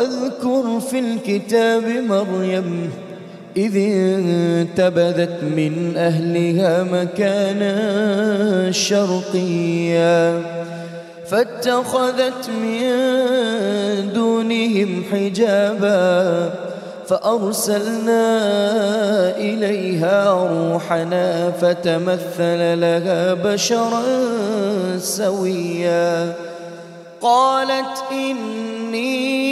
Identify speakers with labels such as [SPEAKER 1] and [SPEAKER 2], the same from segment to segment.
[SPEAKER 1] واذكر في الكتاب مريم إذ انتبذت من أهلها مكانا شرقيا فاتخذت من دونهم حجابا فأرسلنا إليها روحنا فتمثل لها بشرا سويا قالت إني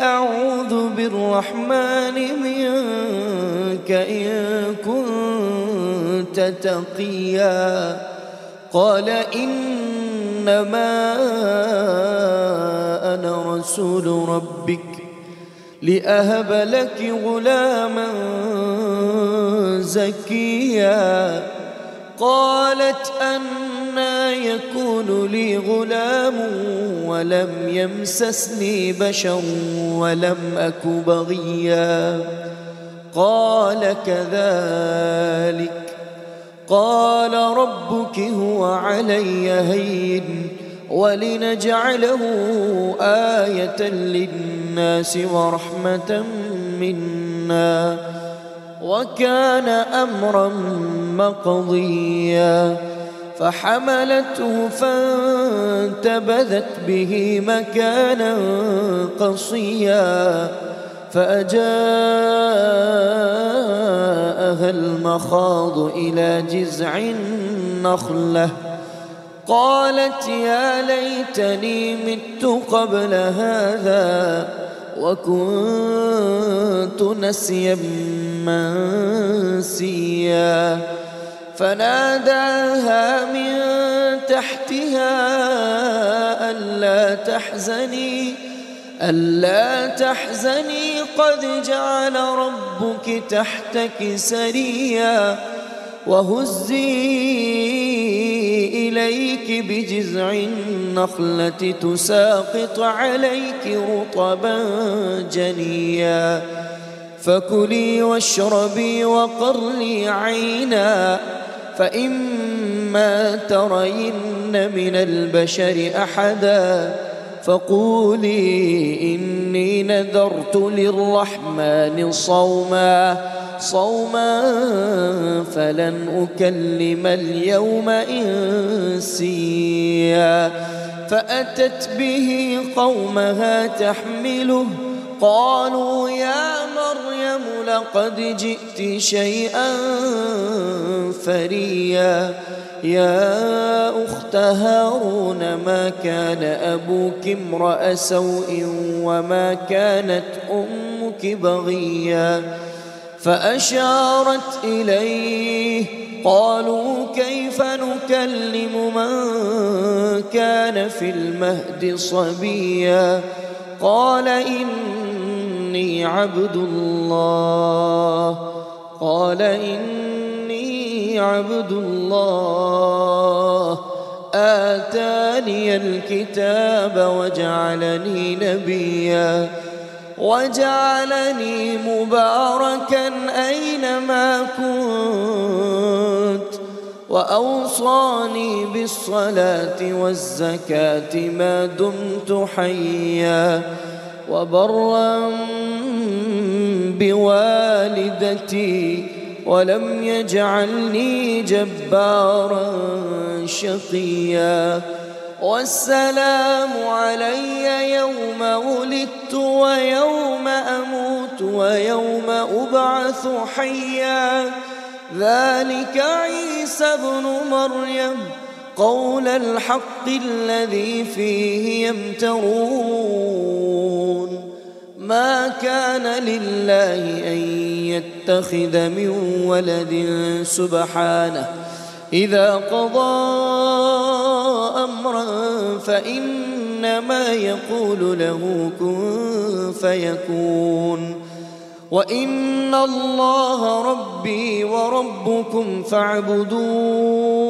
[SPEAKER 1] أعوذ بالرحمن منك إن كنت تقيا قال إنما أنا رسول ربك لأهب لك غلاما زكيا قالت أنى يكون لي غلام ولم يمسسني بشر ولم أك بغيا قال كذلك قال ربك هو علي هين ولنجعله آية للناس ورحمة منا وكان أمرا مقضيا فحملته فانتبذت به مكانا قصيا فأجاءها المخاض إلى جذع النخلة قالت يا ليتني مت قبل هذا وكنت نسيا منسيا فناداها من تحتها ألا تحزني قد جعل ربك تحتك سريا وهزي إليك بجذع النخلة تساقط عليك رطبا جنيا فكلي واشربي وقري عينا فإما ترين من البشر أحدا فقولي إني نذرت للرحمن صوما فلن أكلم اليوم إنسيا فأتت به قومها تحمله قالوا يا مريم لقد جئت شيئا فريا يا أخت هارون ما كان أبوك امرأ سوء وما كانت أمك بغيا فأشارت إليه قالوا كيف نكلم من كان في المهد صبيا قال إني عبد الله آتاني الكتاب وجعلني نبيا وجعلني مباركا أينما كنت وأوصاني بالصلاة والزكاة ما دمت حيا وبرا بوالدتي ولم يجعلني جبارا شقيا والسلام علي يوم ولدت ويوم أموت ويوم أبعث حيا ذلك عيسى ابن مريم قول الحق الذي فيه يمترون ما كان لله أن يتخذ من ولد سبحانه إذا قضى أمرا فإنما يقول له كن فيكون وإن الله ربي وربكم فاعبدوه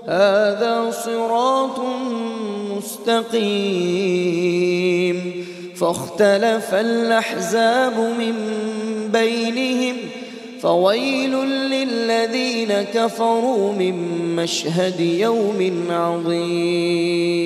[SPEAKER 1] هذا صراط مستقيم فاختلف الأحزاب من بينهم فويل للذين كفروا من مشهد يوم عظيم.